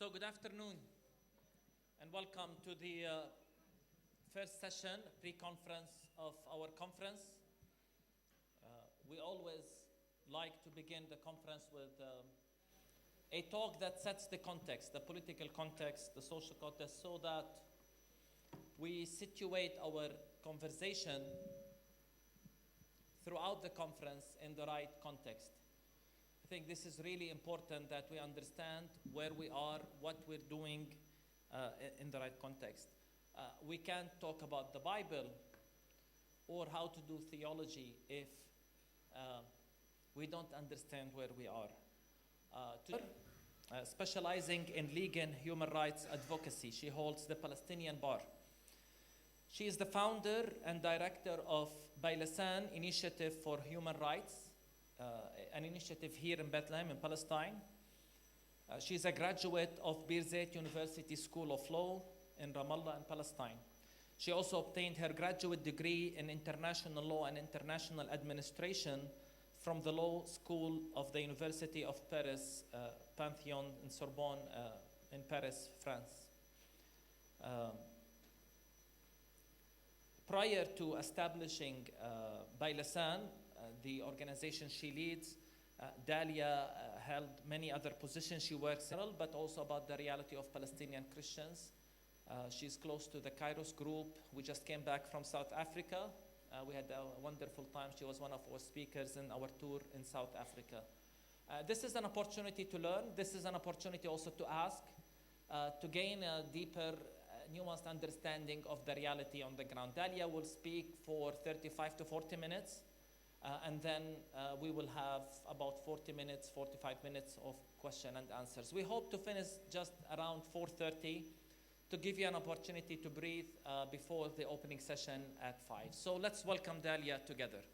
So good afternoon and welcome to the first session, pre-conference of our conference. We always like to begin the conference with a talk that sets the context, the political context, the social context, so that we situate our conversation throughout the conference in the right context. I think this is really important that we understand where we are, what we're doing in the right context. We can't talk about the Bible or how to do theology if we don't understand where we are. Specializing in legal and human rights advocacy, she holds the Palestinian bar. She is the founder and director of Baylasan Initiative for Human Rights, an initiative here in Bethlehem in Palestine. She's a graduate of Birzeit University School of Law in Ramallah in Palestine. She also obtained her graduate degree in international law and international administration from the Law School of the University of Paris, Pantheon in Sorbonne in Paris, France. Prior to establishing Baylasan, the organization she leads, Dalia held many other positions. She works but also about the reality of Palestinian Christians. She's close to the Kairos group. We just came back from South Africa. We had a wonderful time. She was one of our speakers in our tour in South Africa. This is an opportunity to learn. This is an opportunity also to ask, to gain a deeper, nuanced understanding of the reality on the ground. Dalia will speak for 35 to 40 minutes. And then we will have about 40 minutes, 45 minutes of question and answers. We hope to finish just around 4:30 to give you an opportunity to breathe before the opening session at 5. So let's welcome Dalia together.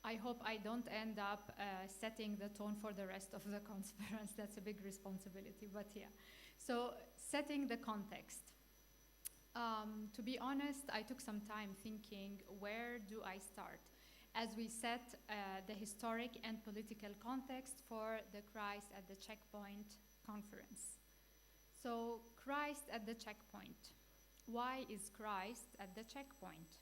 I hope I don't end up setting the tone for the rest of the conference. That's a big responsibility, but yeah. So setting the context. To be honest, I took some time thinking, where do I start? As we set the historic and political context for the Christ at the Checkpoint conference. So Christ at the checkpoint. Why is Christ at the checkpoint?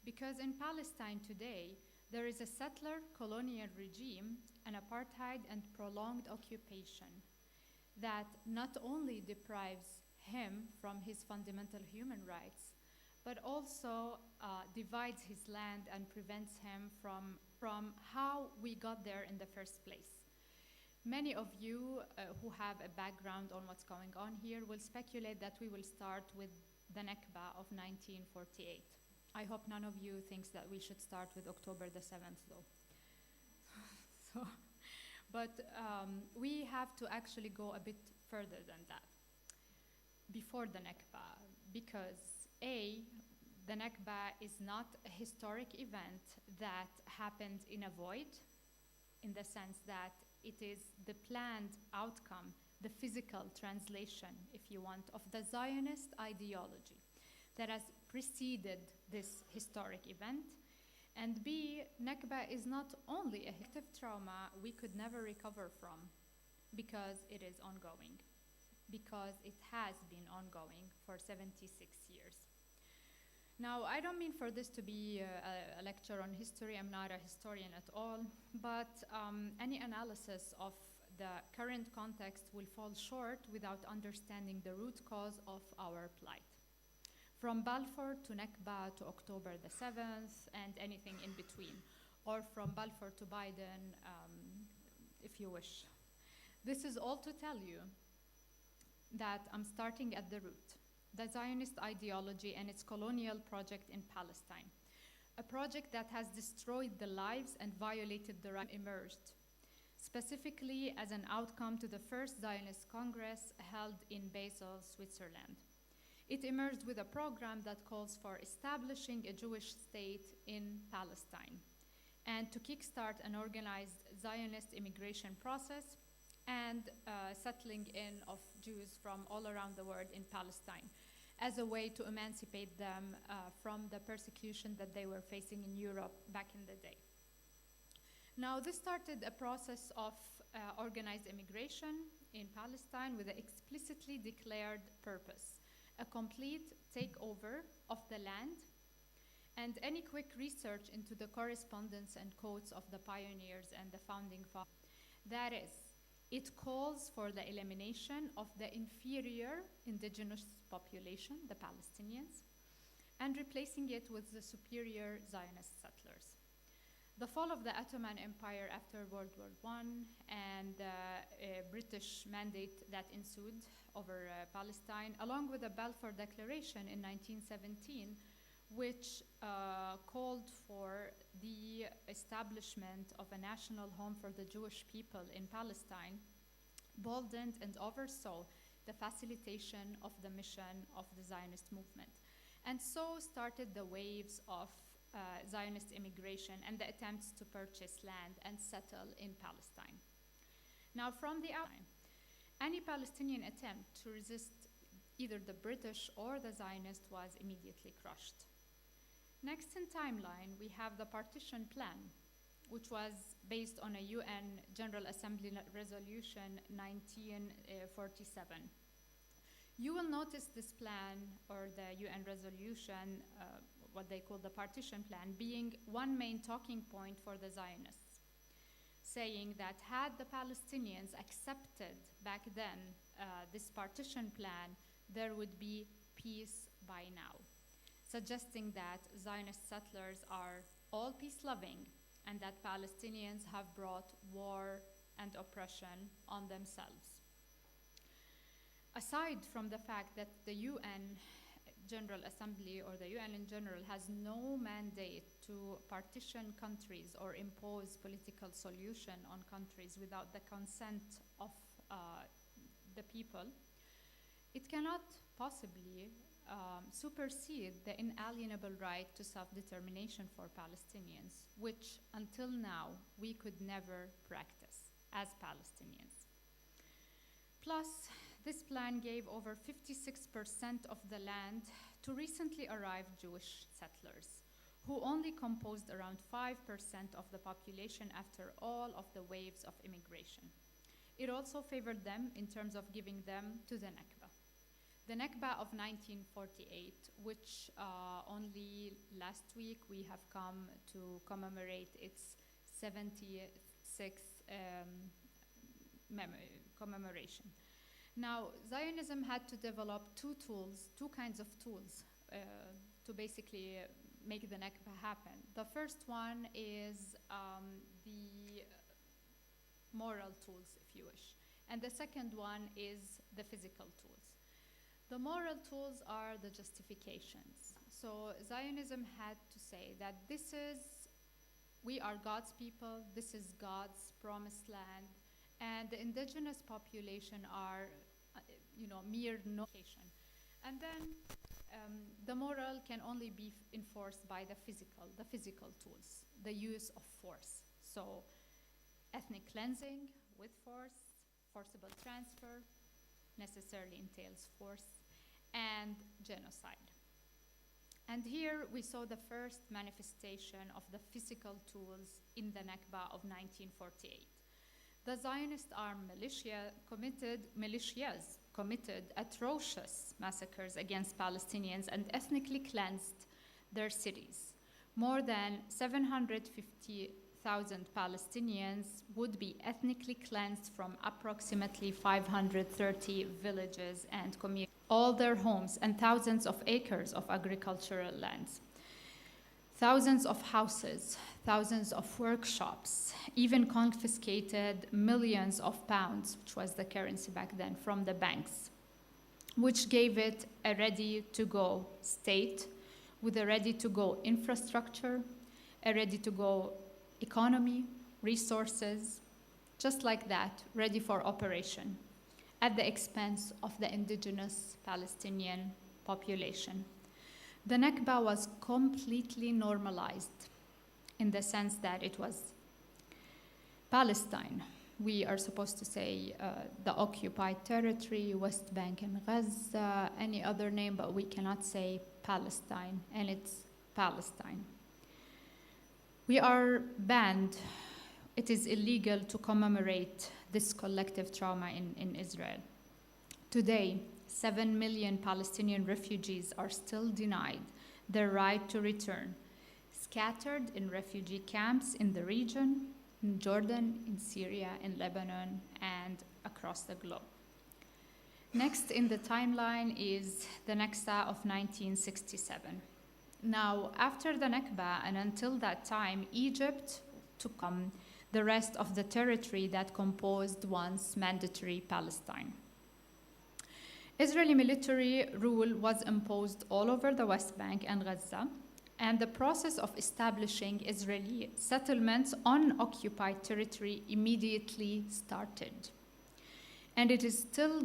Because in Palestine today, there is a settler colonial regime, an apartheid and prolonged occupation that not only deprives him from his fundamental human rights, but also divides his land and prevents him from how we got there in the first place. Many of you who have a background on what's going on here will speculate that we will start with the Nakba of 1948. I hope none of you thinks that we should start with October the 7th, though. But we have to actually go a bit further than that, before the Nakba, because the Nakba is not a historic event that happened in a void, in the sense that it is the planned outcome, the physical translation, if you want, of the Zionist ideology that has preceded this historic event. And B, Nakba is not only a collective trauma we could never recover from, because it is ongoing, because it has been ongoing for 76 years. Now, I don't mean for this to be a lecture on history. I'm not a historian at all, but any analysis of the current context will fall short without understanding the root cause of our plight. From Balfour to Nakba to October the 7th and anything in between, or from Balfour to Biden, if you wish. This is all to tell you that I'm starting at the root, the Zionist ideology and its colonial project in Palestine, a project that has destroyed the lives and violated the rights emerged, specifically as an outcome to the first Zionist Congress held in Basel, Switzerland. It emerged with a program that calls for establishing a Jewish state in Palestine and to kickstart an organized Zionist immigration process and settling in of Jews from all around the world in Palestine. as a way to emancipate them from the persecution that they were facing in Europe back in the day. Now, this started a process of organized immigration in Palestine with an explicitly declared purpose: a complete takeover of the land. And any quick research into the correspondence and quotes of the pioneers and the founding fathers, that is, it calls for the elimination of the inferior indigenous population, the Palestinians, and replacing it with the superior Zionist settlers. The fall of the Ottoman Empire after World War I and the British mandate that ensued over Palestine, along with the Balfour Declaration in 1917, which called for the establishment of a national home for the Jewish people in Palestine, boldened and oversaw the facilitation of the mission of the Zionist movement. And so started the waves of Zionist immigration and the attempts to purchase land and settle in Palestine. Now, from the outset, any Palestinian attempt to resist either the British or the Zionists was immediately crushed. Next in timeline, we have the partition plan, which was based on a UN General Assembly Resolution 1947. You will notice this plan, or the UN resolution, what they call the partition plan, being one main talking point for the Zionists, saying that had the Palestinians accepted back then this partition plan, there would be peace by now, suggesting that Zionist settlers are all peace-loving and that Palestinians have brought war and oppression on themselves. Aside from the fact that the UN General Assembly, or the UN in general, has no mandate to partition countries or impose political solution on countries without the consent of the people, it cannot possibly supersede the inalienable right to self-determination for Palestinians, which until now we could never practice as Palestinians. Plus, this plan gave over 56% of the land to recently arrived Jewish settlers, who only composed around 5% of the population after all of the waves of immigration. It also favored them in terms of giving them to the Nakba. The Nakba of 1948, which only last week we have come to commemorate its 76th commemoration. Now, Zionism had to develop two kinds of tools to basically make the Nakba happen. The first one is the moral tools, if you wish. And the second one is the physical tools. The moral tools are the justifications. So Zionism had to say that we are God's people, this is God's promised land, and the indigenous population are, mere notation. And then the moral can only be enforced by the physical tools, the use of force. So ethnic cleansing with force, forcible transfer necessarily entails force, and genocide. And here we saw the first manifestation of the physical tools in the Nakba of 1948. The Zionist armed militias committed atrocious massacres against Palestinians and ethnically cleansed their cities. More than 750,000 Palestinians would be ethnically cleansed from approximately 530 villages and communities, all their homes and thousands of acres of agricultural lands. Thousands of houses, thousands of workshops, even confiscated millions of pounds, which was the currency back then, from the banks, which gave it a ready-to-go state with a ready-to-go infrastructure, a ready-to-go economy, resources, just like that, ready for operation, at the expense of the indigenous Palestinian population. The Nakba was completely normalized in the sense that it was Palestine We are supposed to say the occupied territory, West Bank and Gaza, any other name, but we cannot say Palestine, and it's Palestine. We are banned. It is illegal to commemorate this collective trauma in Israel. Today, 7 million Palestinian refugees are still denied their right to return, scattered in refugee camps in the region, in Jordan, in Syria, in Lebanon, and across the globe. Next in the timeline is the Nakba of 1967. Now, after the Nakba and until that time, Egypt took the rest of the territory that composed once mandatory Palestine. Israeli military rule was imposed all over the West Bank and Gaza, and the process of establishing Israeli settlements on occupied territory immediately started. And it is still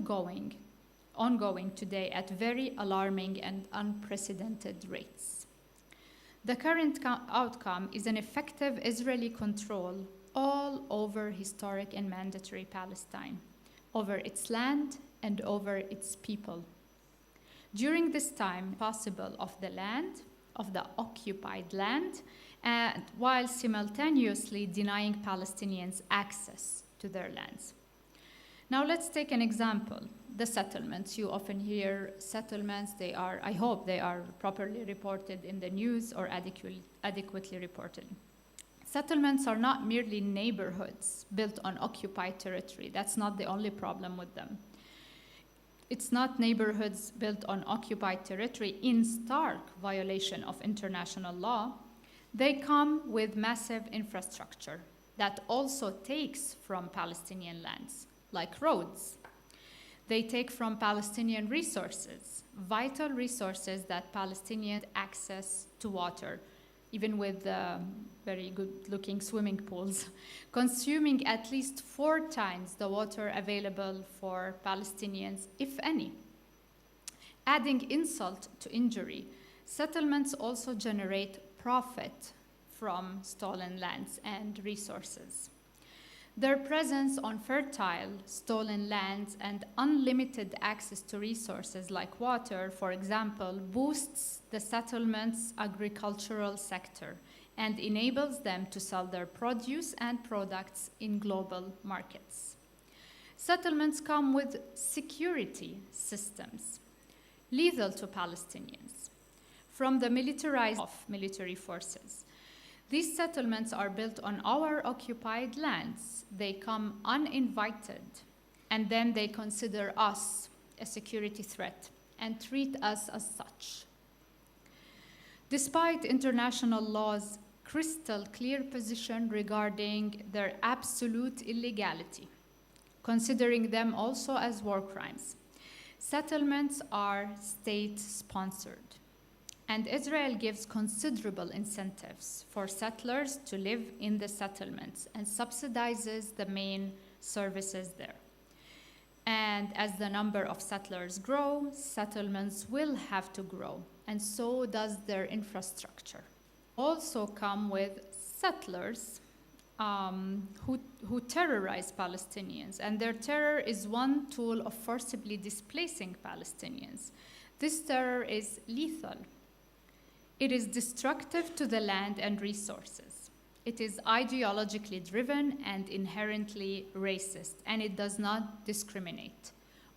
ongoing today at very alarming and unprecedented rates. The current outcome is an effective Israeli control all over historic and mandatory Palestine, over its land and over its people. During this time, possible of the land, of the occupied land, and while simultaneously denying Palestinians access to their lands. Now let's take an example. The settlements. You often hear settlements. I hope they are properly reported in the news or adequately reported. Settlements are not merely neighborhoods built on occupied territory. That's not the only problem with them. It's not neighborhoods built on occupied territory in stark violation of international law. They come with massive infrastructure that also takes from Palestinian lands, like roads. They take from Palestinian resources, vital resources that Palestinians access to water, even with very good-looking swimming pools, consuming at least 4 times the water available for Palestinians, if any. Adding insult to injury, settlements also generate profit from stolen lands and resources. Their presence on fertile, stolen lands and unlimited access to resources like water, for example, boosts the settlement's agricultural sector and enables them to sell their produce and products in global markets. Settlements come with security systems, lethal to Palestinians, from the militarized of military forces. These settlements are built on our occupied lands. They come uninvited, and then they consider us a security threat and treat us as such. Despite international law's crystal clear position regarding their absolute illegality, considering them also as war crimes, settlements are state-sponsored. And Israel gives considerable incentives for settlers to live in the settlements and subsidizes the main services there. And as the number of settlers grow, settlements will have to grow, and so does their infrastructure. Also come with settlers who terrorize Palestinians, and their terror is one tool of forcibly displacing Palestinians. This terror is lethal. It is destructive to the land and resources. It is ideologically driven and inherently racist, and it does not discriminate.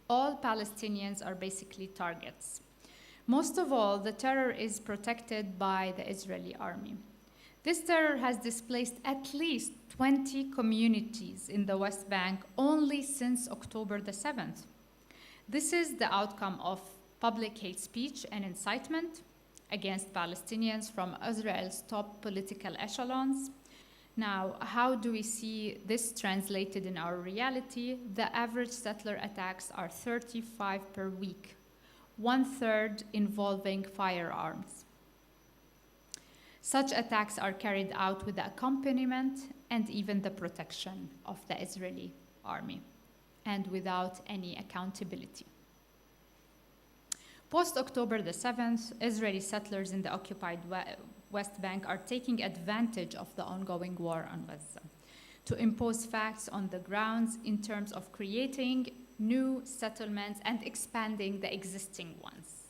All Palestinians are basically targets. Most of all, the terror is protected by the Israeli army. This terror has displaced at least 20 communities in the West Bank only since October the 7th. This is the outcome of public hate speech and incitement against Palestinians from Israel's top political echelons. Now, how do we see this translated in our reality? The average settler attacks are 35 per week, 1/3 involving firearms. Such attacks are carried out with the accompaniment and even the protection of the Israeli army, and without any accountability. Post-October the 7th, Israeli settlers in the occupied West Bank are taking advantage of the ongoing war on Gaza to impose facts on the grounds in terms of creating new settlements and expanding the existing ones.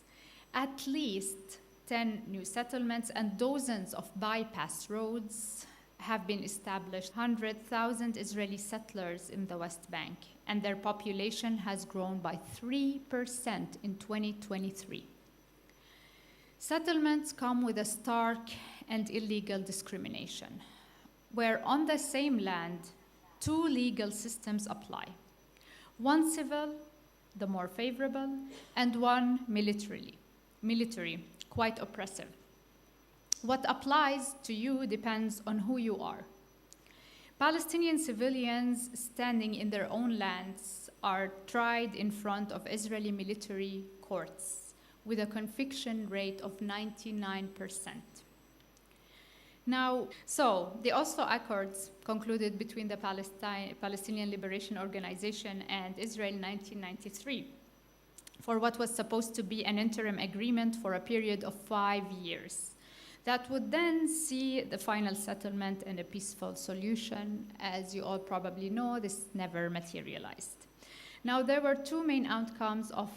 At least 10 new settlements and dozens of bypass roads have been established. 100,000 Israeli settlers in the West Bank, and their population has grown by 3% in 2023. Settlements come with a stark and illegal discrimination, where on the same land, two legal systems apply. One civil, the more favorable, and one military, quite oppressive. What applies to you depends on who you are. Palestinian civilians standing in their own lands are tried in front of Israeli military courts with a conviction rate of 99%. Now, so the Oslo Accords concluded between the Palestinian Liberation Organization and Israel in 1993 for what was supposed to be an interim agreement for a period of 5 years. That would then see the final settlement and a peaceful solution. As you all probably know, this never materialized. Now, there were two main outcomes of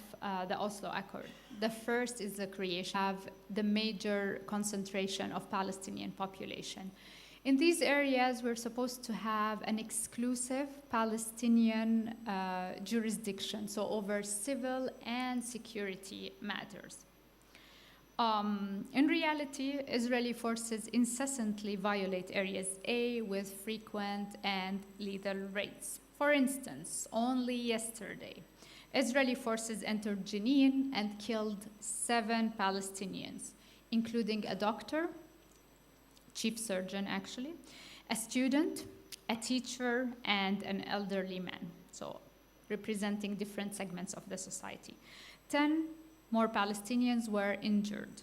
the Oslo Accord. The first is the creation of the major concentration of Palestinian population. In these areas, we're supposed to have an exclusive Palestinian jurisdiction, so over civil and security matters. In reality, Israeli forces incessantly violate Areas A with frequent and lethal raids. For instance, only yesterday, Israeli forces entered Jenin and killed 7 Palestinians, including a doctor, chief surgeon actually, a student, a teacher, and an elderly man, so representing different segments of the society. 10 more Palestinians were injured.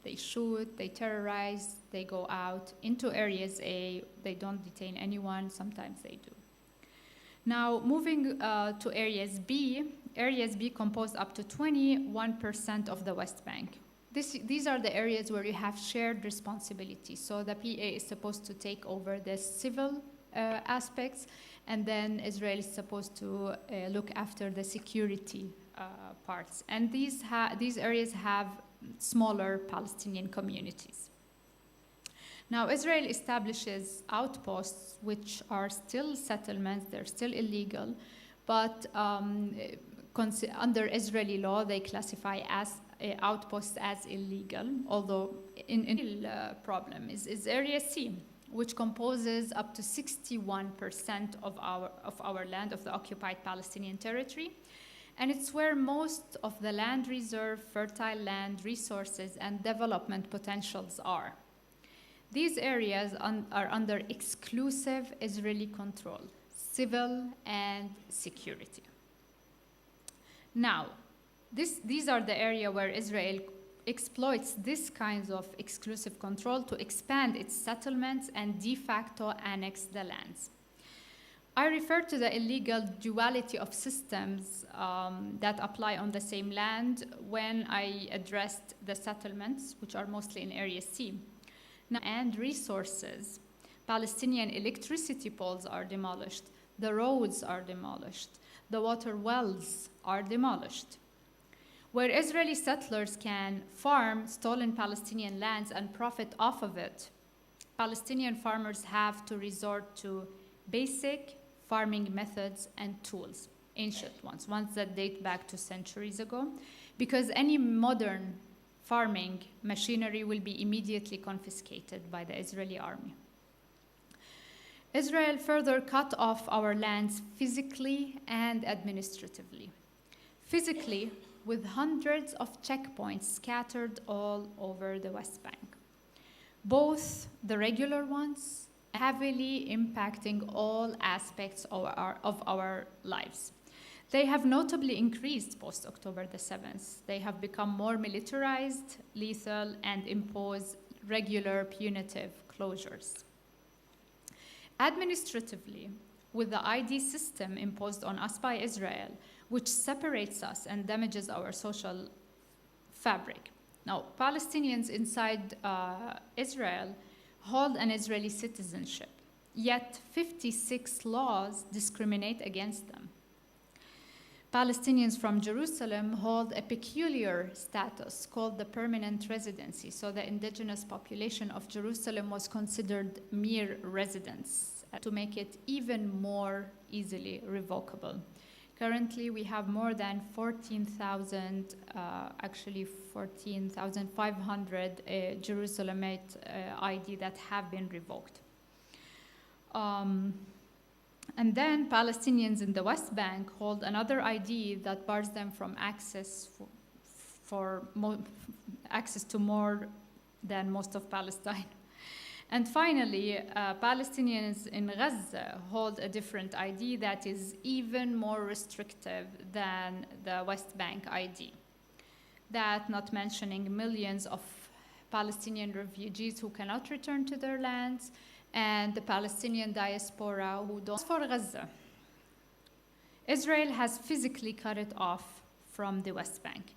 They shoot, they terrorize, they go out into Areas A, they don't detain anyone, sometimes they do. Now, moving to Areas B compose up to 21% of the West Bank. These are the areas where you have shared responsibility. So the PA is supposed to take over the civil aspects, and then Israel is supposed to look after the security parts. And these areas have smaller Palestinian communities. Now, Israel establishes outposts, which are still settlements, they're still illegal, but under Israeli law, they classify as outposts as illegal, although problem is Area C, which composes up to 61% of our land, of the occupied Palestinian territory. And it's where most of the land reserve, fertile land, resources, and development potentials are. These areas are under exclusive Israeli control, civil and security. Now, these are the area where Israel exploits this kind of exclusive control to expand its settlements and de facto annex the lands. I refer to the illegal duality of systems that apply on the same land when I addressed the settlements, which are mostly in Area C. Now, and resources. Palestinian electricity poles are demolished. The roads are demolished. The water wells are demolished. Where Israeli settlers can farm stolen Palestinian lands and profit off of it, Palestinian farmers have to resort to basic farming methods and tools, ancient ones that date back to centuries ago, because any modern farming machinery will be immediately confiscated by the Israeli army. Israel further cut off our lands physically and administratively. Physically, with hundreds of checkpoints scattered all over the West Bank. Both the regular ones, heavily impacting all aspects of our lives. They have notably increased post-October the 7th. They have become more militarized, lethal, and impose regular punitive closures. Administratively, with the ID system imposed on us by Israel, which separates us and damages our social fabric. Now, Palestinians inside Israel hold an Israeli citizenship, yet 56 laws discriminate against them. Palestinians from Jerusalem hold a peculiar status called the permanent residency. So the indigenous population of Jerusalem was considered mere residents to make it even more easily revocable. Currently, we have more than 14,000, actually 14,500 Jerusalemite ID that have been revoked. And then Palestinians in the West Bank hold another ID that bars them from access access to more than most of Palestine. And finally, Palestinians in Gaza hold a different ID that is even more restrictive than the West Bank ID. That, not mentioning millions of Palestinian refugees who cannot return to their lands, and the Palestinian diaspora who don't. For Gaza, Israel has physically cut it off from the West Bank.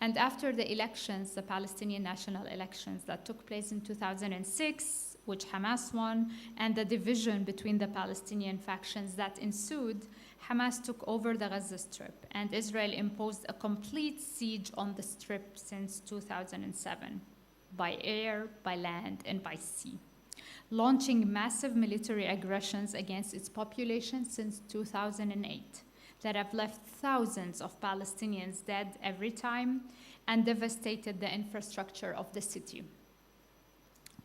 And after the elections, the Palestinian national elections that took place in 2006, which Hamas won, and the division between the Palestinian factions that ensued, Hamas took over the Gaza Strip, and Israel imposed a complete siege on the Strip since 2007, by air, by land, and by sea, launching massive military aggressions against its population since 2008 that have left thousands of Palestinians dead every time and devastated the infrastructure of the city.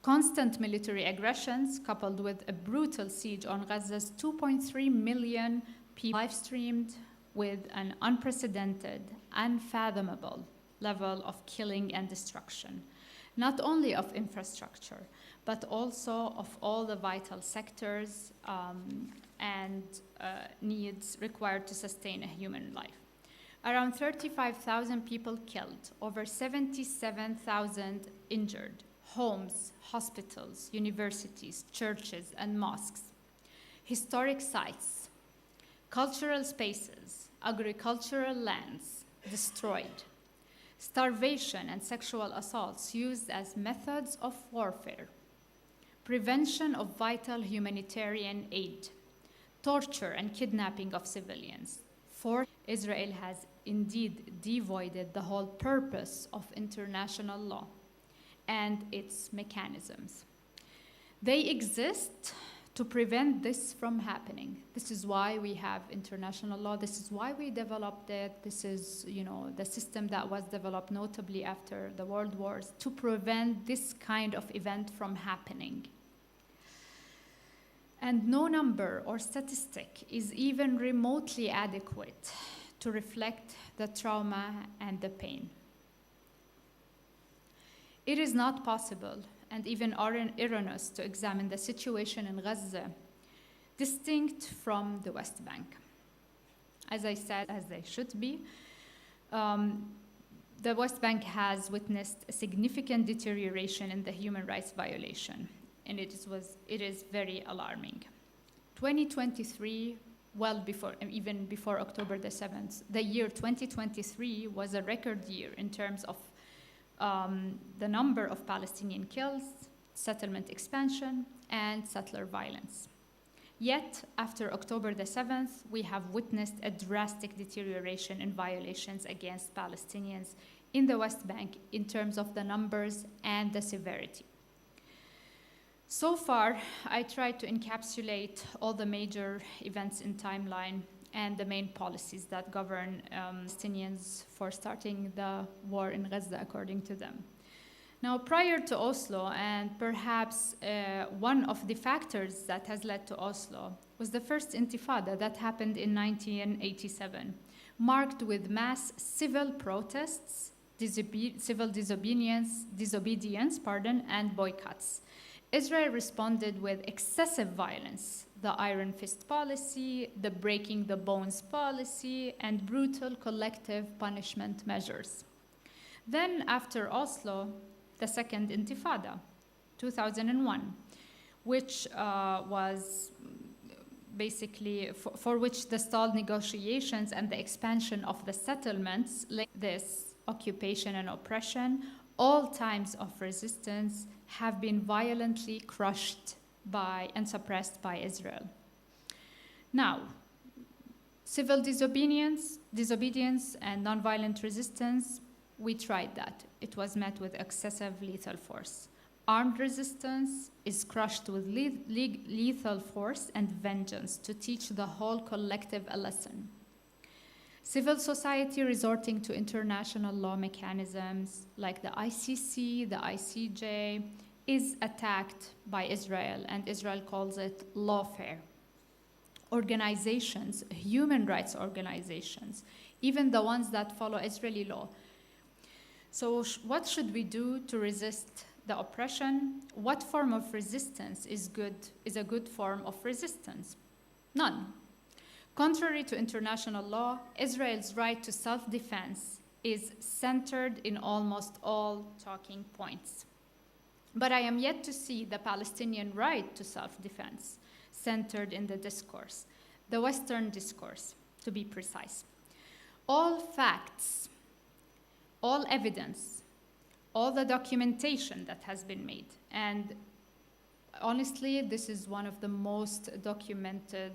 Constant military aggressions, coupled with a brutal siege on Gaza's 2.3 million people, live-streamed with an unprecedented, unfathomable level of killing and destruction, not only of infrastructure, but also of all the vital sectors and needs required to sustain a human life. Around 35,000 people killed, over 77,000 injured, homes, hospitals, universities, churches, and mosques, historic sites, cultural spaces, agricultural lands destroyed, starvation and sexual assaults used as methods of warfare, prevention of vital humanitarian aid, torture and kidnapping of civilians. For Israel has indeed devoided the whole purpose of international law and its mechanisms. They exist to prevent this from happening. This is why we have international law. This is why we developed it. This is, the system that was developed notably after the World Wars to prevent this kind of event from happening. And no number or statistic is even remotely adequate to reflect the trauma and the pain. It is not possible and even erroneous to examine the situation in Gaza distinct from the West Bank. As I said, as they should be, the West Bank has witnessed a significant deterioration in the human rights violation, and it is very alarming. 2023, even before October the 7th, the year 2023 was a record year in terms of the number of Palestinian kills, settlement expansion, and settler violence. Yet, after October the 7th, we have witnessed a drastic deterioration in violations against Palestinians in the West Bank in terms of the numbers and the severity. So far, I tried to encapsulate all the major events in timeline and the main policies that govern Palestinians for starting the war in Gaza, according to them. Now, prior to Oslo, and perhaps one of the factors that has led to Oslo was the first Intifada that happened in 1987, marked with mass civil protests, civil disobedience, and boycotts. Israel responded with excessive violence, the iron fist policy, the breaking the bones policy, and brutal collective punishment measures. Then, after Oslo, the second Intifada, 2001, which was basically for which the stalled negotiations and the expansion of the settlements linked this occupation and oppression, all times of resistance have been violently crushed and suppressed by Israel. Now, civil disobedience and nonviolent resistance, we tried that. It was met with excessive lethal force. Armed resistance is crushed with lethal force and vengeance to teach the whole collective a lesson. Civil society resorting to international law mechanisms like the ICC, the ICJ, is attacked by Israel, and Israel calls it lawfare. Organizations, human rights organizations, even the ones that follow Israeli law. So what should we do to resist the oppression? What form of resistance is a good form of resistance? None. Contrary to international law, Israel's right to self-defense is centered in almost all talking points. But I am yet to see the Palestinian right to self-defense centered in the discourse, the Western discourse, to be precise. All facts, all evidence, all the documentation that has been made, and honestly, this is one of the most documented,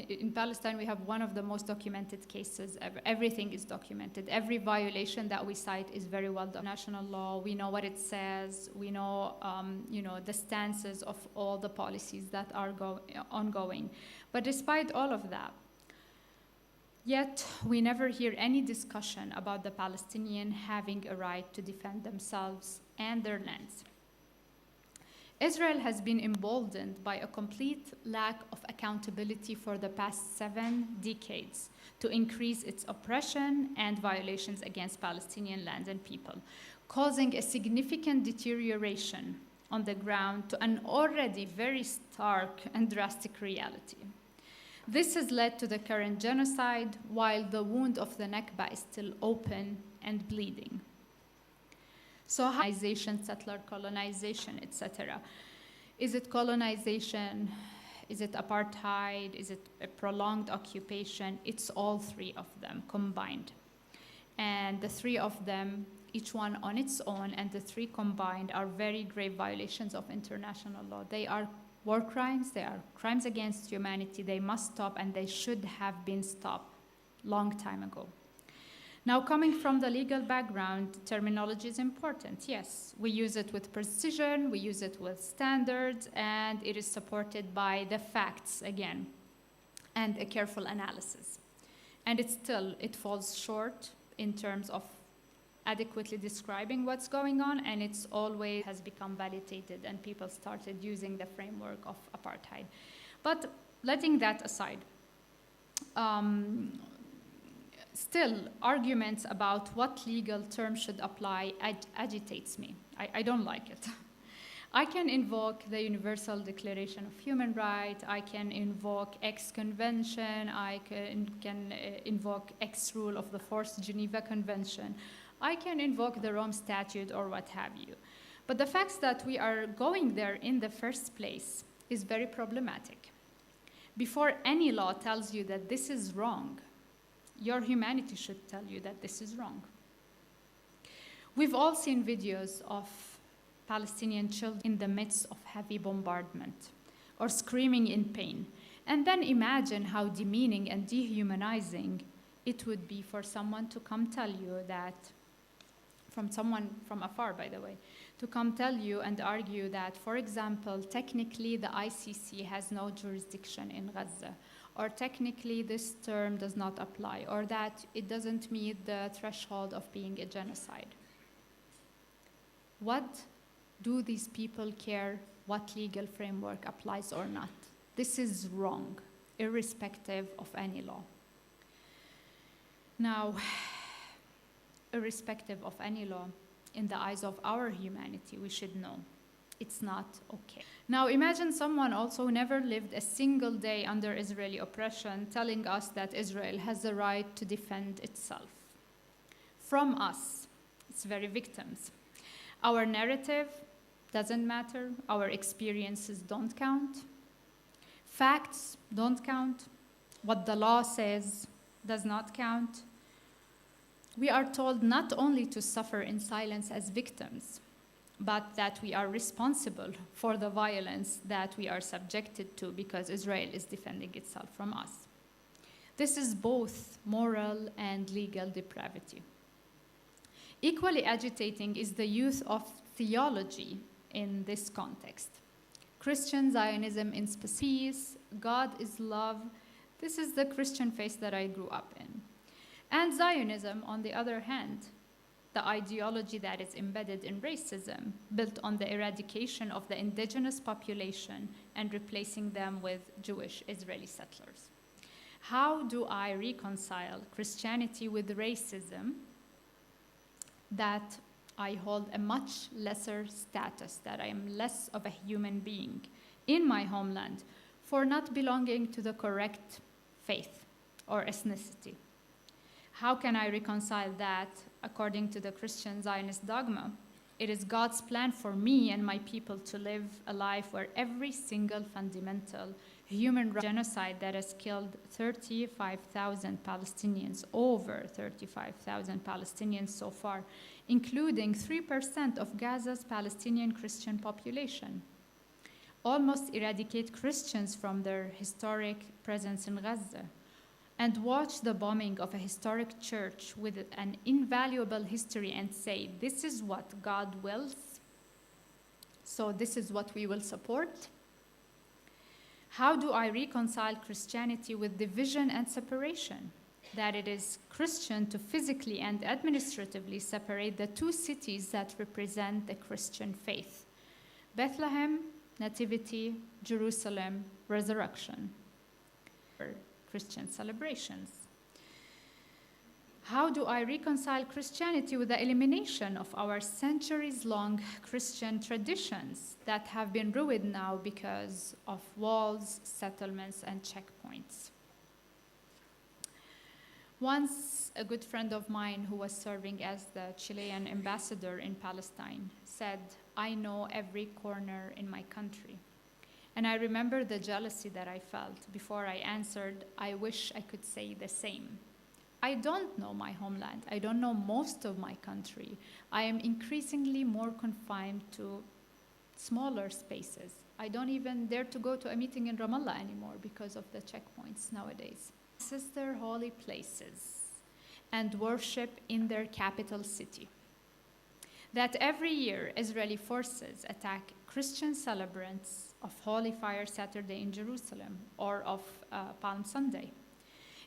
in Palestine we have one of the most documented cases ever. Everything is documented. Every violation that we cite is very well done. National law, we know what it says, we know, the stances of all the policies that are ongoing. But despite all of that, yet we never hear any discussion about the Palestinian having a right to defend themselves and their lands. Israel has been emboldened by a complete lack of accountability for the past 7 decades to increase its oppression and violations against Palestinian lands and people, causing a significant deterioration on the ground to an already very stark and drastic reality. This has led to the current genocide, while the wound of the Nakba is still open and bleeding. So colonization, settler colonization, etc. Is it colonization? Is it apartheid? Is it a prolonged occupation? It's all 3 of them combined. And the 3 of them, each one on its own, and the 3 combined are very grave violations of international law. They are war crimes, they are crimes against humanity. They must stop, and they should have been stopped long time ago. Now, coming from the legal background, terminology is important. Yes, we use it with precision, we use it with standards, and it is supported by the facts, again, and a careful analysis. And it falls short in terms of adequately describing what's going on, and it's always has become validated, and people started using the framework of apartheid. But letting that aside, still, arguments about what legal term should apply agitates me. I don't like it. I can invoke the Universal Declaration of Human Rights, I can invoke X Convention, I can invoke X rule of the Fourth Geneva Convention, I can invoke the Rome Statute or what have you. But the fact that we are going there in the first place is very problematic. Before any law tells you that this is wrong, your humanity should tell you that this is wrong. We've all seen videos of Palestinian children in the midst of heavy bombardment or screaming in pain. And then imagine how demeaning and dehumanizing it would be for someone to come tell you that, from someone from afar, by the way, to come tell you and argue that, for example, technically the ICC has no jurisdiction in Gaza, or technically this term does not apply, or that it doesn't meet the threshold of being a genocide. What do these people care what legal framework applies or not? This is wrong, irrespective of any law. Now, irrespective of any law, in the eyes of our humanity, we should know it's not okay. Now imagine someone also who never lived a single day under Israeli oppression telling us that Israel has the right to defend itself. From us, it's very victims. Our narrative doesn't matter, our experiences don't count, facts don't count, what the law says does not count. We are told not only to suffer in silence as victims, but that we are responsible for the violence that we are subjected to because Israel is defending itself from us. This is both moral and legal depravity. Equally agitating is the use of theology in this context. Christian Zionism in peace, God is love. This is the Christian faith that I grew up in. And Zionism, on the other hand, the ideology that is embedded in racism, built on the eradication of the indigenous population and replacing them with Jewish Israeli settlers. How do I reconcile Christianity with racism that I hold a much lesser status, that I am less of a human being in my homeland for not belonging to the correct faith or ethnicity? How can I reconcile that according to the Christian Zionist dogma? It is God's plan for me and my people to live a life where every single fundamental human genocide that has killed 35,000 Palestinians, over 35,000 Palestinians so far, including 3% of Gaza's Palestinian Christian population. Almost eradicate Christians from their historic presence in Gaza, and watch the bombing of a historic church with an invaluable history and say, this is what God wills, so this is what we will support? How do I reconcile Christianity with division and separation? That it is Christian to physically and administratively separate the two cities that represent the Christian faith: Bethlehem, Nativity, Jerusalem, Resurrection. Christian celebrations. How do I reconcile Christianity with the elimination of our centuries-long Christian traditions that have been ruined now because of walls, settlements, and checkpoints? Once, a good friend of mine who was serving as the Chilean ambassador in Palestine said, "I know every corner in my country." And I remember the jealousy that I felt before I answered, "I wish I could say the same." I don't know my homeland. I don't know most of my country. I am increasingly more confined to smaller spaces. I don't even dare to go to a meeting in Ramallah anymore because of the checkpoints nowadays. Sister holy places and worship in their capital city. That every year Israeli forces attack Christian celebrants of Holy Fire Saturday in Jerusalem or of Palm Sunday.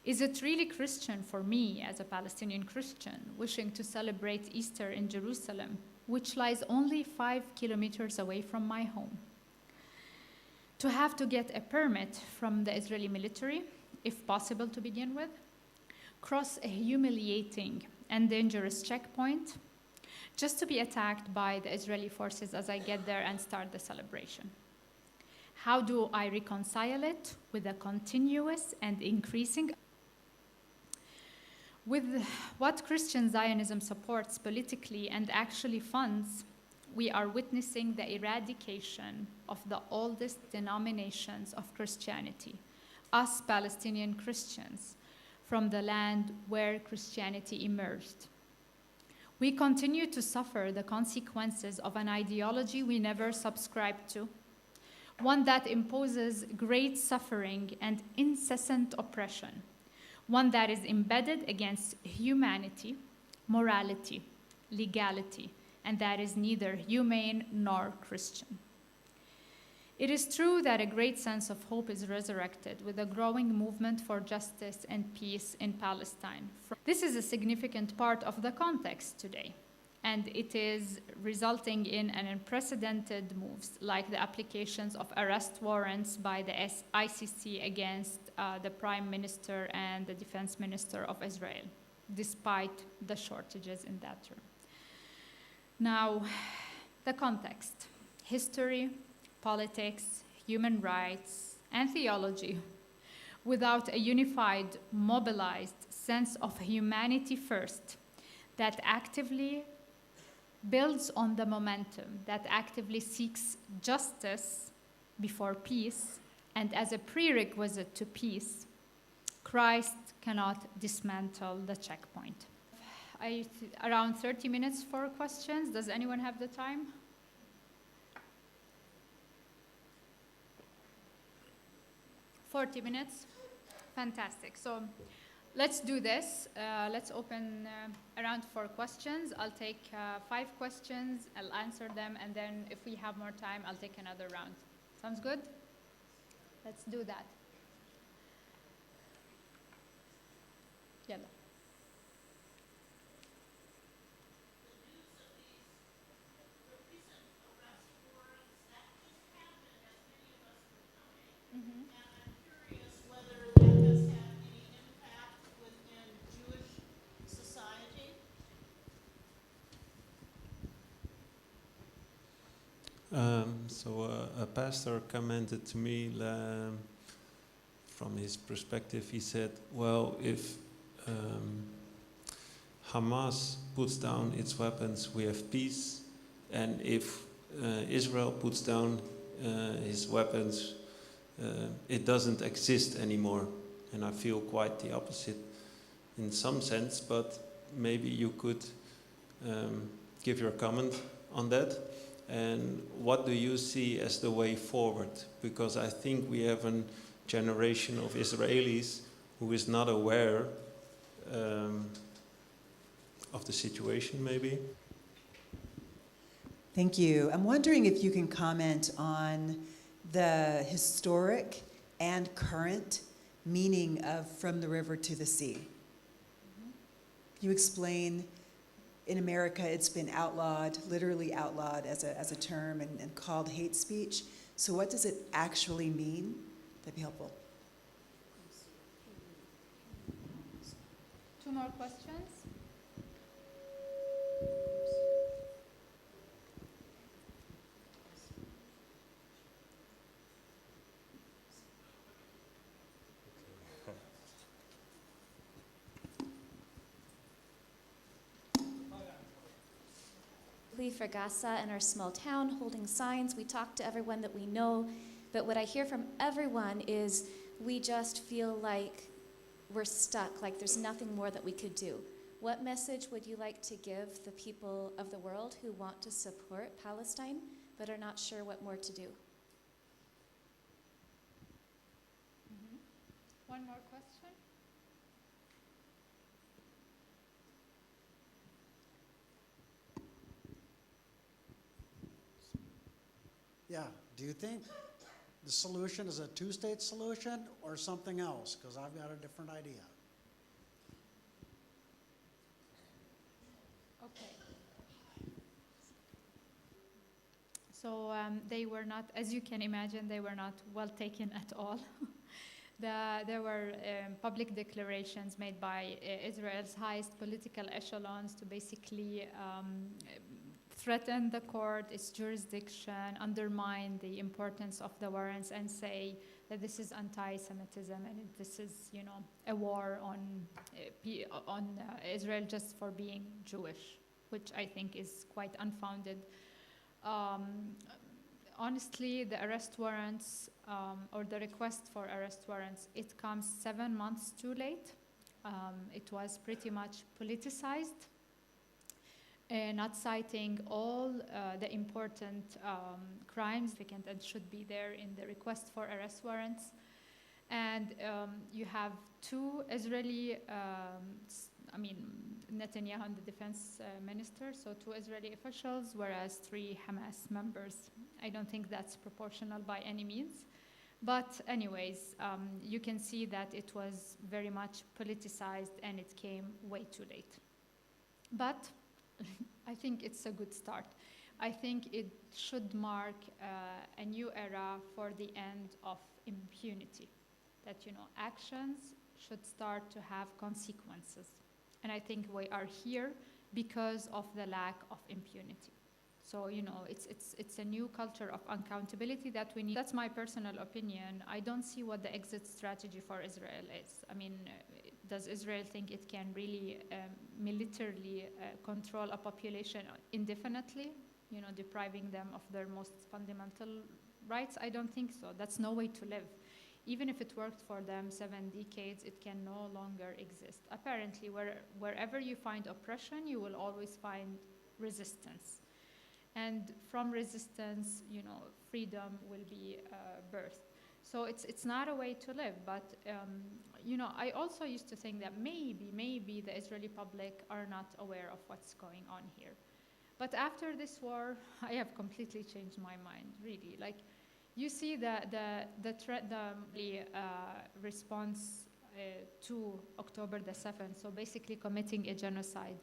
Is it really Christian for me as a Palestinian Christian wishing to celebrate Easter in Jerusalem, which lies only 5 kilometers away from my home, to have to get a permit from the Israeli military, if possible to begin with, cross a humiliating and dangerous checkpoint, just to be attacked by the Israeli forces as I get there and start the celebration? How do I reconcile it with a continuous and increasing? With what Christian Zionism supports politically and actually funds, we are witnessing the eradication of the oldest denominations of Christianity, us Palestinian Christians, from the land where Christianity emerged. We continue to suffer the consequences of an ideology we never subscribed to, one that imposes great suffering and incessant oppression, one that is embedded against humanity, morality, legality, and that is neither humane nor Christian. It is true that a great sense of hope is resurrected with a growing movement for justice and peace in Palestine. This is a significant part of the context today, and it is resulting in an unprecedented moves, like the applications of arrest warrants by the ICC against the Prime Minister and the Defense Minister of Israel, despite the shortages in that term. Now, the context: history, politics, human rights, and theology, without a unified, mobilized sense of humanity first that actively builds on the momentum, that actively seeks justice before peace, and as a prerequisite to peace, Christ cannot dismantle the checkpoint. Around 30 minutes for questions. Does anyone have the time? 40 minutes? Fantastic. So let's do this. Let's open around for questions. I'll take 5 questions, I'll answer them, and then if we have more time, I'll take another round. Sounds good? Let's do that. Yalla. Mhm. A pastor commented to me from his perspective. He said, well, if Hamas puts down its weapons, we have peace. And if Israel puts down his weapons, it doesn't exist anymore. And I feel quite the opposite in some sense, but maybe you could give your comment on that. And what do you see as the way forward? Because I think we have a generation of Israelis who is not aware of the situation, maybe. Thank you. I'm wondering if you can comment on the historic and current meaning of from the river to the sea. Can you explain? In America, it's been outlawed, literally outlawed as a term and called hate speech. So what does it actually mean? That'd be helpful. 2 more questions. For Gaza in our small town, holding signs. We talk to everyone that we know, but what I hear from everyone is we just feel like we're stuck, like there's nothing more that we could do. What message would you like to give the people of the world who want to support Palestine but are not sure what more to do? One more question. Yeah, do you think the solution is a 2-state solution or something else? Because I've got a different idea. Okay. So they were not, as you can imagine, they were not well taken at all. There were public declarations made by Israel's highest political echelons to basically threaten the court, its jurisdiction, undermine the importance of the warrants, and say that this is anti-Semitism and this is, a war on Israel just for being Jewish, which I think is quite unfounded. Honestly, the arrest warrants or the request for arrest warrants, it comes 7 months too late. It was pretty much politicized. Not citing all the important crimes and should be there in the request for arrest warrants. And you have 2 Israeli, Netanyahu and the defense minister, so 2 Israeli officials, whereas 3 Hamas members. I don't think that's proportional by any means. But anyways, you can see that it was very much politicized and it came way too late. But I think it's a good start. I think it should mark a new era for the end of impunity. That, actions should start to have consequences. And I think we are here because of the lack of impunity. So, it's a new culture of accountability that we need. That's my personal opinion. I don't see what the exit strategy for Israel is. Does Israel think it can really militarily control a population indefinitely, depriving them of their most fundamental rights? I don't think so. That's no way to live. Even if it worked for them 7 decades, it can no longer exist. Apparently, wherever you find oppression, you will always find resistance. And from resistance, freedom will be birthed. So it's not a way to live. But you know, I also used to think that maybe the Israeli public are not aware of what's going on here. But after this war, I have completely changed my mind. Really, like, you see the response to October the 7th. So basically, committing a genocide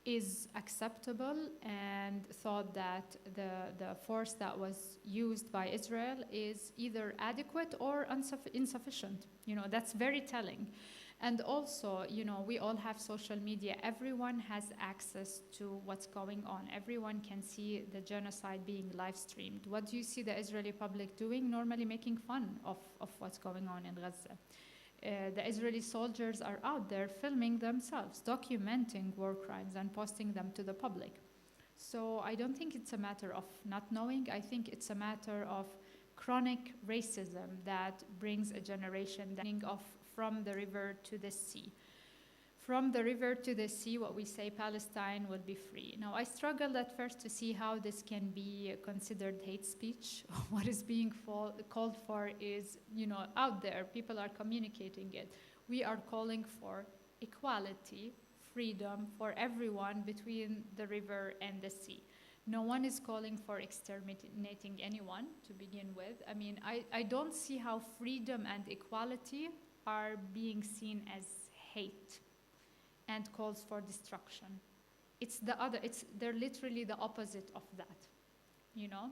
is acceptable, and thought that the force that was used by Israel is either adequate or insufficient. You know, that's very telling. And also, you know, we all have social media. Everyone has access to what's going on. Everyone can see the genocide being live streamed. What do you see the Israeli public doing? Normally making fun of what's going on in Gaza. The Israeli soldiers are out there filming themselves, documenting war crimes and posting them to the public. So I don't think it's a matter of not knowing. I think it's a matter of chronic racism that brings a generation of from the river to the sea. From the river to the sea, what we say, Palestine will be free. Now, I struggled at first to see how this can be considered hate speech. What is being called for is, you know, out there. People are communicating it. We are calling for equality, freedom for everyone between the river and the sea. No one is calling for exterminating anyone to begin with. I mean, I don't see how freedom and equality are being seen as hate and calls for destruction. They're literally the opposite of that, you know?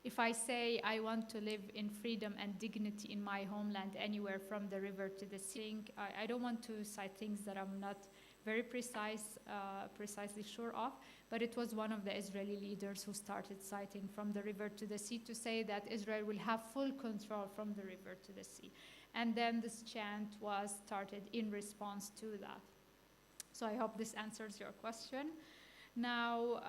If I say I want to live in freedom and dignity in my homeland anywhere from the river to the sea, I don't want to cite things that I'm not very precisely sure of, but it was one of the Israeli leaders who started citing from the river to the sea to say that Israel will have full control from the river to the sea. And then this chant was started in response to that. So I hope this answers your question. Now,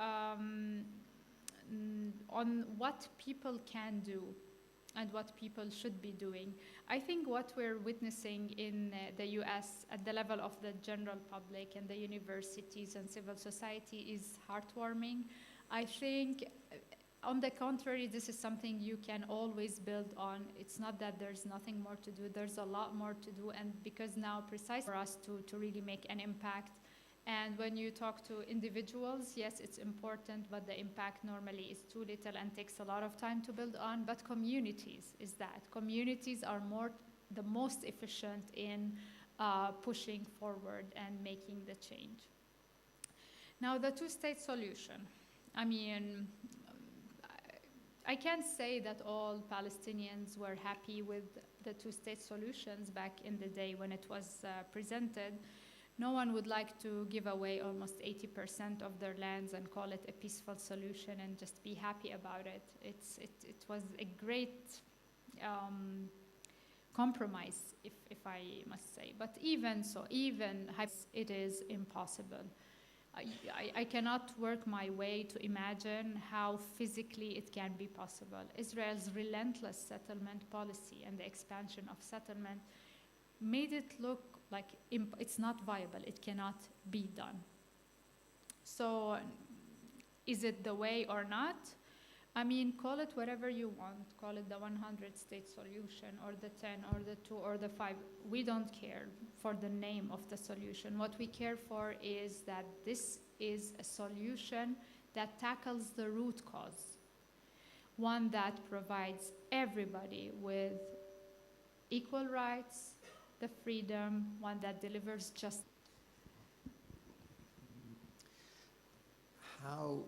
on what people can do and what people should be doing, I think what we're witnessing in the US at the level of the general public and the universities and civil society is heartwarming. I think, on the contrary, this is something you can always build on. It's not that there's nothing more to do. There's a lot more to do, and because now precisely for us to really make an impact. And when you talk to individuals, yes, it's important, but the impact normally is too little and takes a lot of time to build on. But communities is that. Communities are the most efficient in pushing forward and making the change. Now, the two-state solution. I mean, I can't say that all Palestinians were happy with the two-state solutions back in the day when it was presented. No one would like to give away almost 80% of their lands and call it a peaceful solution and just be happy about it. It was a great compromise, if I must say. But even so, it is impossible. I cannot work my way to imagine how physically it can be possible. Israel's relentless settlement policy and the expansion of settlement made it look like it's not viable. It cannot be done. So is it the way or not? I mean, call it whatever you want. Call it the 100-state solution or the 10 or the 2 or the 5. We don't care for the name of the solution. What we care for is that this is a solution that tackles the root cause, one that provides everybody with equal rights, the freedom, one that delivers justice. How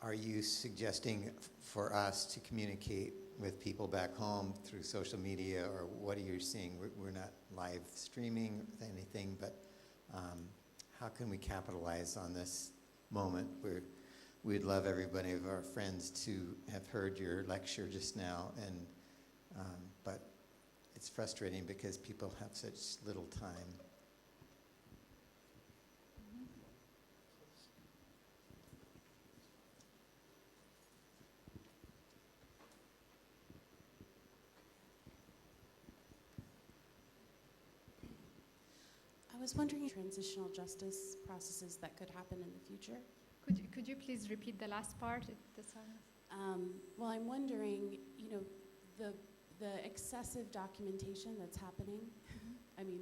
are you suggesting for us to communicate with people back home through social media, or what are you seeing? We're not live streaming with anything, but how can we capitalize on this moment where we'd love everybody of our friends to have heard your lecture just now, and but it's frustrating because people have such little time. I was wondering transitional justice processes that could happen in the future. Could you please repeat the last part? Well, I'm wondering, you know, the excessive documentation that's happening, I mean,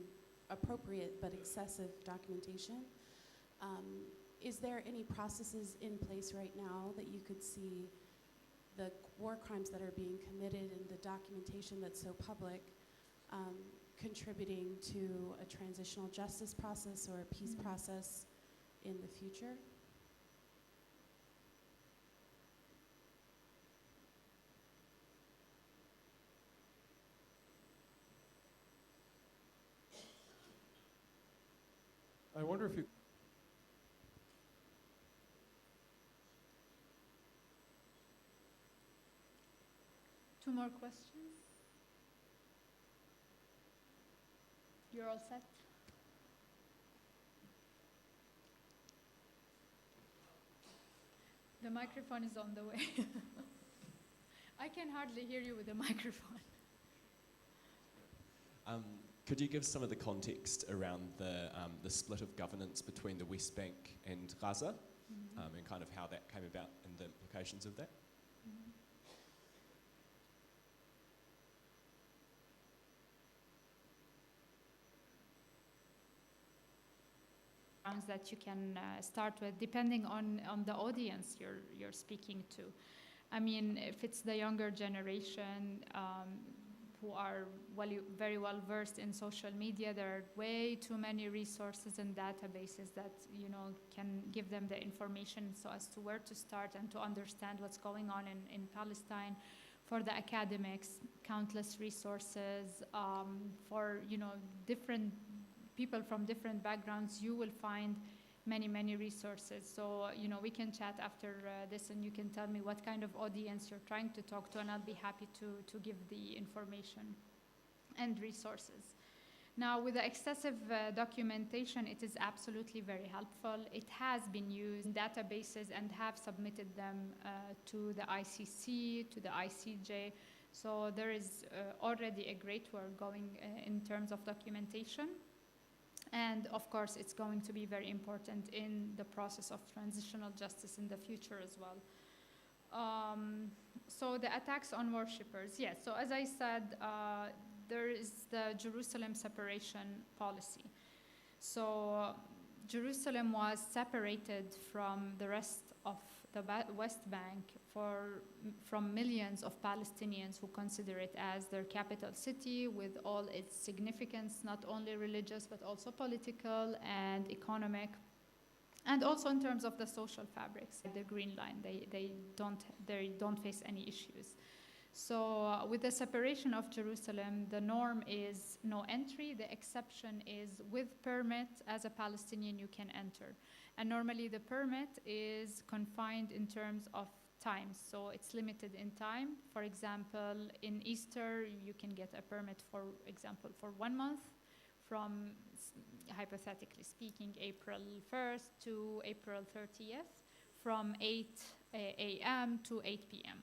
appropriate but excessive documentation, is there any processes in place right now that you could see the war crimes that are being committed and the documentation that's so public contributing to a transitional justice process or a peace process in the future? I wonder if you... Two more questions? You're all set? The microphone is on the way. I can hardly hear you with the microphone. Could you give some of the context around the split of governance between the West Bank and Gaza, and kind of how that came about and the implications of that? That you can start with, depending on the audience you're speaking to. I mean, if it's the younger generation who are very well versed in social media, there are way too many resources and databases that can give them the information so as to where to start and to understand what's going on in Palestine. For the academics, countless resources. For different people from different backgrounds, you will find many resources. So, we can chat after this and you can tell me what kind of audience you're trying to talk to, and I'll be happy to give the information and resources. Now, with the excessive documentation, it is absolutely very helpful. It has been used in databases and have submitted them to the ICC, to the ICJ. So there is already a great work going in terms of documentation. And of course, it's going to be very important in the process of transitional justice in the future as well. So the attacks on worshippers, yes. So as I said, there is the Jerusalem separation policy. So Jerusalem was separated from the rest of the West Bank from millions of Palestinians who consider it as their capital city, with all its significance, not only religious but also political and economic, and also in terms of the social fabrics. The Green Line, they don't face any issues. So with the separation of Jerusalem, the norm is no entry. The exception is with permit. As a Palestinian, you can enter. And normally the permit is confined in terms of time. So it's limited in time. For example, in Easter, you can get a permit, for example, for 1 month from, hypothetically speaking, April 1st to April 30th, from 8 a.m. to 8 p.m.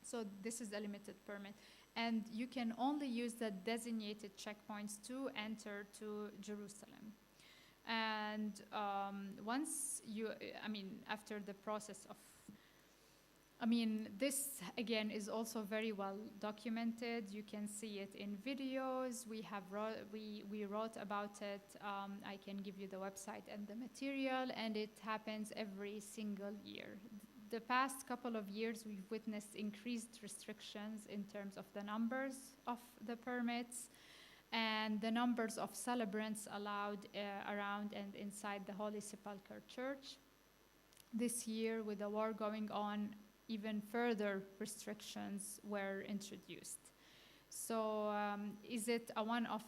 So this is a limited permit. And you can only use the designated checkpoints to enter to Jerusalem. And after the process of, this again is also very well documented. You can see it in videos. We wrote about it. I can give you the website and the material, and it happens every single year. The past couple of years, we've witnessed increased restrictions in terms of the numbers of the permits and the numbers of celebrants allowed around and inside the Holy Sepulchre Church. This year, with the war going on, even further restrictions were introduced. So is it a one-off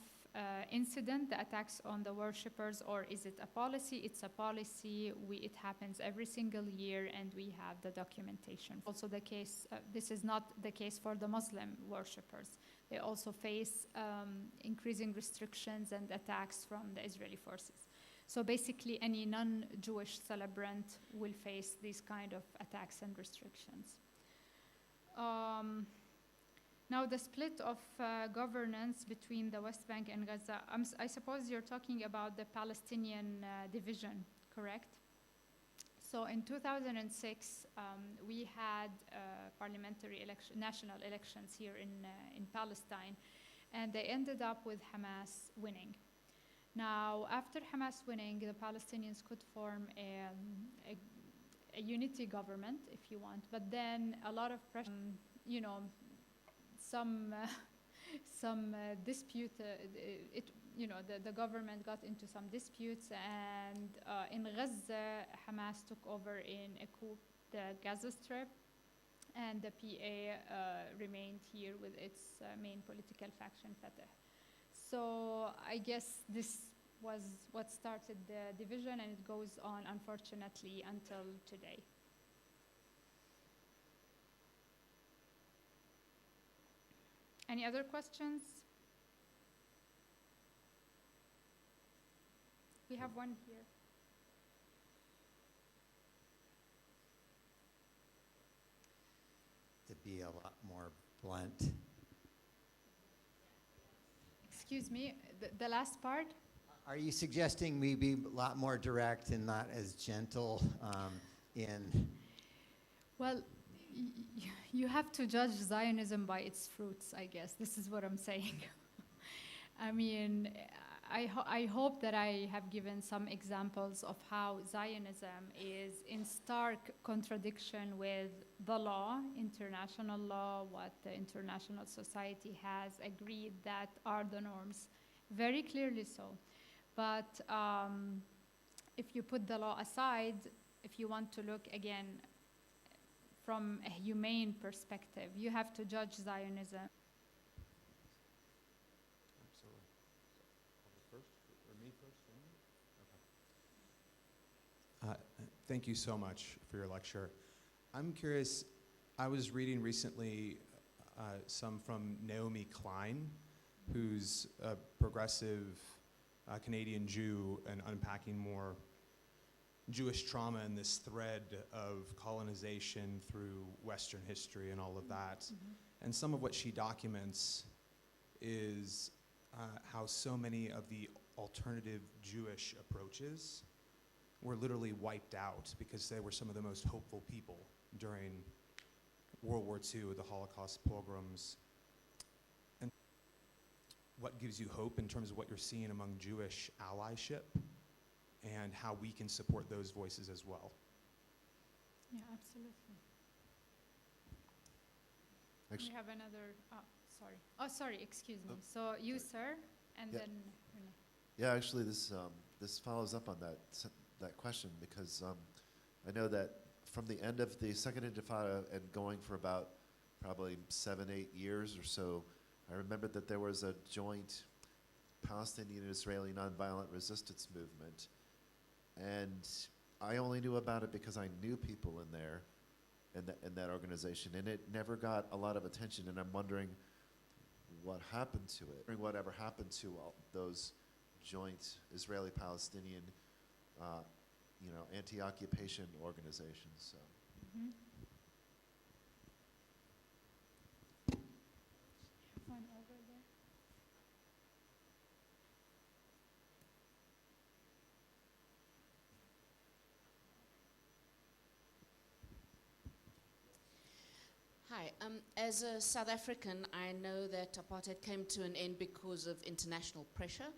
incident, the attacks on the worshippers, or is it a policy? It's a policy. It happens every single year, and we have the documentation. Also the case, this is not the case for the Muslim worshippers. They also face increasing restrictions and attacks from the Israeli forces. So basically, any non-Jewish celebrant will face these kind of attacks and restrictions. Now, the split of governance between the West Bank and Gaza, I suppose you're talking about the Palestinian division, correct? So in 2006, we had parliamentary national elections here in Palestine, and they ended up with Hamas winning. Now, after Hamas winning, the Palestinians could form a unity government, if you want, but then a lot of pressure, some dispute, the government got into some disputes, and in Gaza, Hamas took over in a coup the Gaza Strip, and the PA remained here with its main political faction, Fatah. So I guess this was what started the division, and it goes on, unfortunately, until today. Any other questions? We have one here. To be a lot more blunt. Excuse me, the last part? Are you suggesting we be a lot more direct and not as gentle in? Well, you have to judge Zionism by its fruits, I guess. This is what I'm saying. I mean, I hope that I have given some examples of how Zionism is in stark contradiction with the law, international law, what the international society has agreed that are the norms, very clearly so. But if you put the law aside, if you want to look again from a humane perspective, you have to judge Zionism. Absolutely. I'll go first, or me first, or me? Okay. Thank you so much for your lecture. I'm curious, I was reading recently some from Naomi Klein, who's a progressive Canadian Jew, and unpacking more Jewish trauma and this thread of colonization through Western history and all of that. Mm-hmm. And some of what she documents is how so many of the alternative Jewish approaches were literally wiped out because they were some of the most hopeful people during World War II, the Holocaust pogroms. And what gives you hope in terms of what you're seeing among Jewish allyship and how we can support those voices as well? Yeah, absolutely. Actually, We have another, sorry, excuse me. So you, sir, and Yeah. then Renee. yeah, actually, this follows up on that question, because I know that from the end of the Second Intifada and going for about probably 7-8 years or so, I remember that there was a joint Palestinian and Israeli nonviolent resistance movement, and I only knew about it because I knew people in there, in that organization, and it never got a lot of attention, and I'm wondering what happened to it, whatever happened to all those joint Israeli-Palestinian, anti-occupation organizations. So. Mm-hmm. Have one over there. Hi. As a South African, I know that apartheid came to an end because of international pressure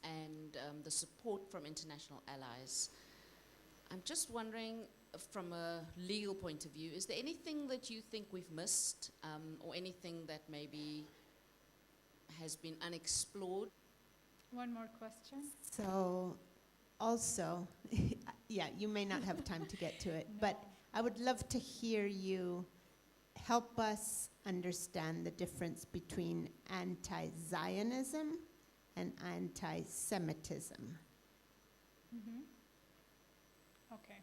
and the support from international allies. I'm just wondering, from a legal point of view, is there anything that you think we've missed, or anything that maybe has been unexplored? One more question. So, also, yeah, you may not have time to get to it, but I would love to hear you help us understand the difference between anti-Zionism and anti-Semitism. Mm-hmm. Okay.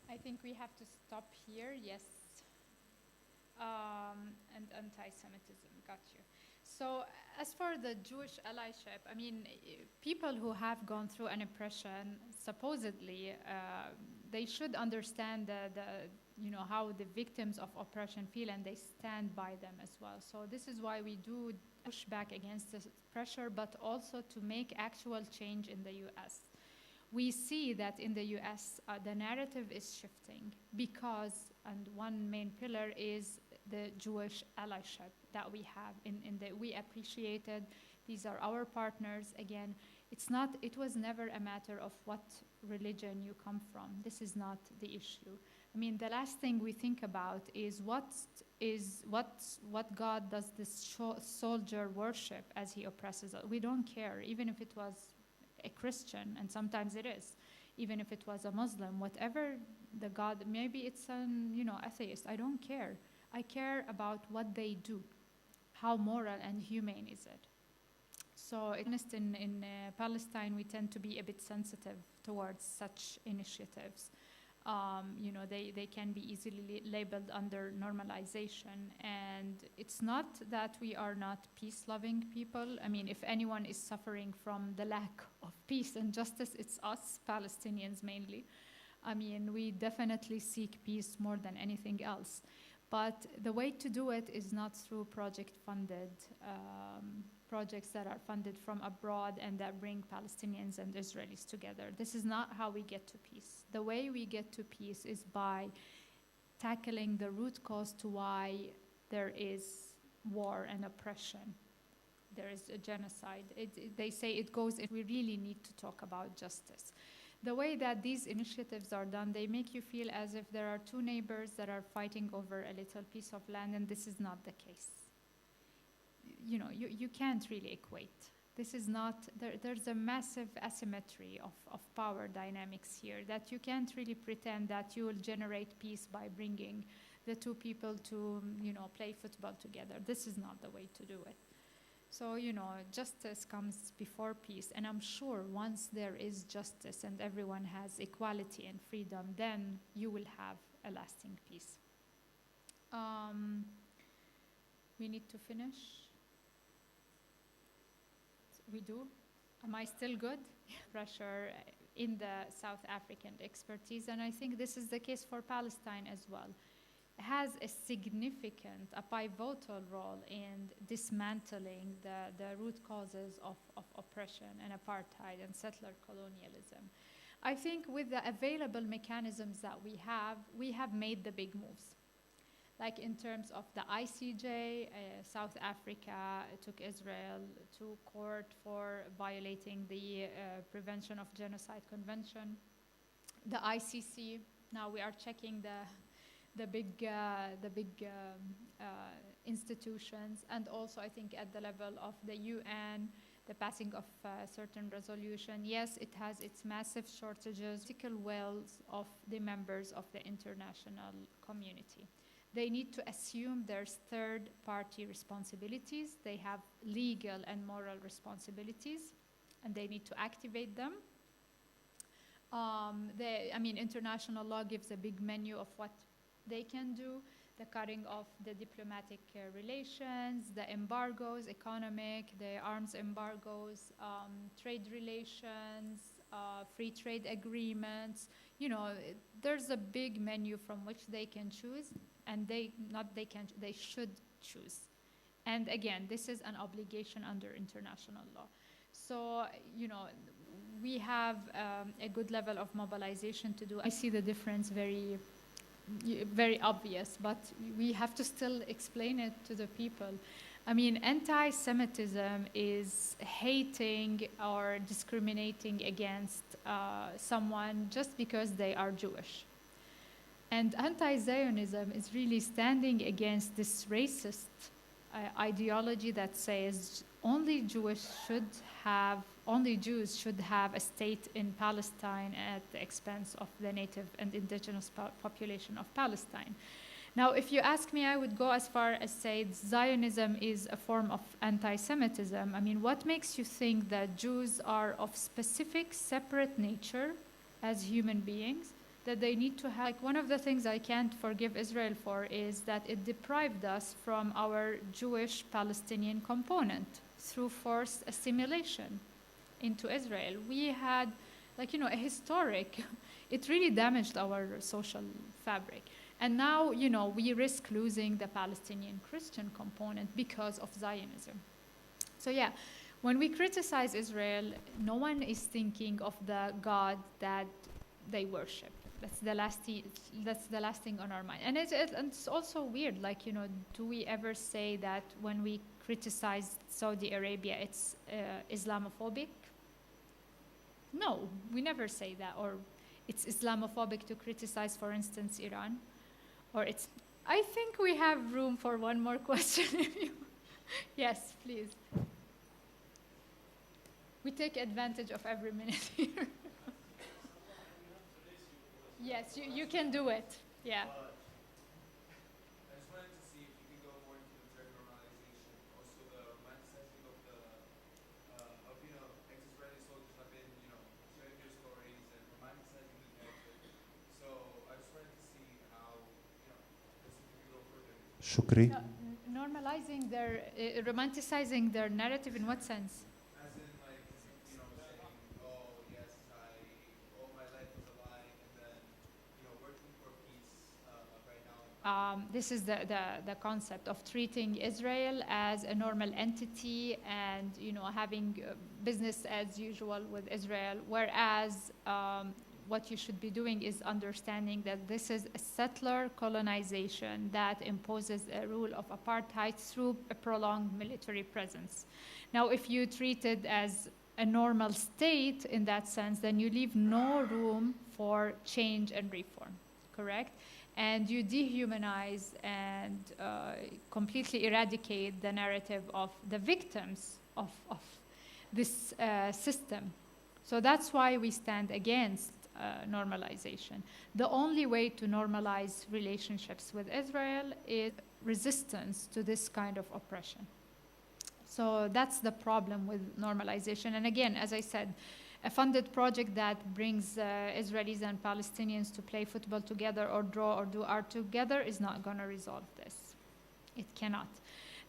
I think we have to stop here, yes. And anti-Semitism, got you. So as for the Jewish allyship, I mean, people who have gone through an oppression, supposedly, they should understand how the victims of oppression feel, and they stand by them as well. So this is why we do push back against this pressure, but also to make actual change in the U.S. we see that in the US, the narrative is shifting because, and one main pillar is the Jewish allyship that we have we appreciated. These are our partners. Again, it was never a matter of what religion you come from. This is not the issue. I mean, the last thing we think about is what God does this soldier worship as he oppresses us. We don't care, even if it was a Christian, and sometimes it is, even if it was a Muslim, whatever the God, maybe it's an atheist. I don't care. I care about what they do. How moral and humane is it? So in Palestine, we tend to be a bit sensitive towards such initiatives. They can be easily labeled under normalization. And it's not that we are not peace-loving people. I mean, if anyone is suffering from the lack of peace and justice, it's us, Palestinians mainly. I mean, we definitely seek peace more than anything else. But the way to do it is not through projects that are funded from abroad and that bring Palestinians and Israelis together. This is not how we get to peace. The way we get to peace is by tackling the root cause to why there is war and oppression. There is a genocide. They say it goes, we really need to talk about justice. The way that these initiatives are done, they make you feel as if there are two neighbors that are fighting over a little piece of land, and this is not the case. You can't really equate. This is not, there's a massive asymmetry of power dynamics here that you can't really pretend that you will generate peace by bringing the two people to, play football together. This is not the way to do it. So, justice comes before peace. And I'm sure once there is justice and everyone has equality and freedom, then you will have a lasting peace. We need to finish. We do. Am I still good? Pressure in the South African expertise. And I think this is the case for Palestine as well. Has a significant, a pivotal role in dismantling the root causes of oppression and apartheid and settler colonialism. I think with the available mechanisms that we have made the big moves. Like in terms of the ICJ, South Africa took Israel to court for violating the Prevention of Genocide Convention. The ICC, now we are checking the big institutions, and also I think at the level of the UN, the passing of certain resolution. Yes, it has its massive shortages, political wills of the members of the international community. They need to assume their third-party responsibilities. They have legal and moral responsibilities, and they need to activate them. International law gives a big menu of what they can do, the cutting off the diplomatic relations, the embargoes, economic, the arms embargoes, trade relations, free trade agreements. There's a big menu from which they can choose, and they should choose. And again, this is an obligation under international law. So, we have a good level of mobilization to do. I see the difference very obvious, but we have to still explain it to the people. I mean, anti-Semitism is hating or discriminating against someone just because they are Jewish. And anti-Zionism is really standing against this racist ideology that says only Jews should have a state in Palestine at the expense of the native and indigenous population of Palestine. Now, if you ask me, I would go as far as say Zionism is a form of anti-Semitism. I mean, what makes you think that Jews are of specific, separate nature as human beings, that they need to have, like, one of the things I can't forgive Israel for is that it deprived us from our Jewish-Palestinian component through forced assimilation into Israel. We had, a historic, it really damaged our social fabric. And now, we risk losing the Palestinian Christian component because of Zionism. So yeah, when we criticize Israel, no one is thinking of the God that they worship. That's the last thing on our mind. And it's also weird, like, do we ever say that when we criticize Saudi Arabia, it's Islamophobic? No, we never say that. Or it's Islamophobic to criticize, for instance, Iran. Or I think we have room for one more question. Yes, please. We take advantage of every minute here. Yes, you can do it. Yeah. I just wanted to see if you could go more into the term normalization, also the romanticizing of ex-Israeli soldiers have been, sharing their stories and romanticizing the narrative. So I just wanted to see how, if you could go further. Shukri. Normalizing romanticizing their narrative in what sense? As in, like, saying, oh, yes, all my life was a lie, and then, working for peace right now. This is the concept of treating Israel as a normal entity and, having business as usual with Israel, whereas what you should be doing is understanding that this is a settler colonization that imposes a rule of apartheid through a prolonged military presence. Now, if you treat it as a normal state in that sense, then you leave no room for change and reform, correct? And you dehumanize and completely eradicate the narrative of the victims of this system. So that's why we stand against normalization. The only way to normalize relationships with Israel is resistance to this kind of oppression. So that's the problem with normalization. And again, as I said, a funded project that brings Israelis and Palestinians to play football together or draw or do art together is not going to resolve this. It cannot.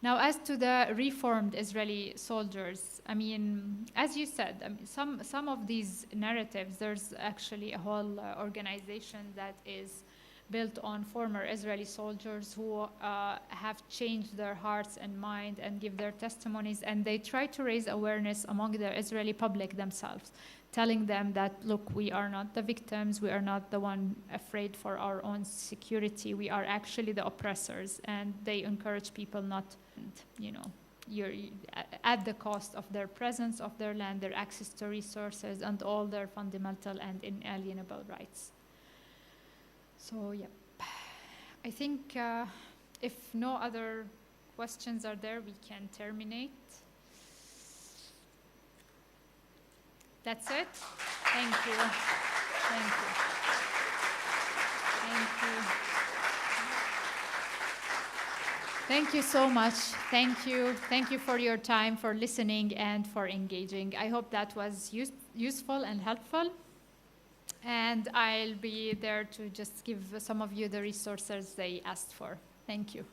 Now, as to the reformed Israeli soldiers, as you said, some of these narratives, there's actually a whole organization that is built on former Israeli soldiers who have changed their hearts and mind and give their testimonies, and they try to raise awareness among the Israeli public themselves, telling them that, look, we are not the victims, we are not the one afraid for our own security, we are actually the oppressors, and they encourage people not, you're at the cost of their presence, of their land, their access to resources, and all their fundamental and inalienable rights. So, yeah, I think if no other questions are there, we can terminate. That's it. Thank you. Thank you. Thank you. Thank you so much. Thank you. Thank you for your time, for listening, and for engaging. I hope that was useful and helpful. And I'll be there to just give some of you the resources they asked for. Thank you.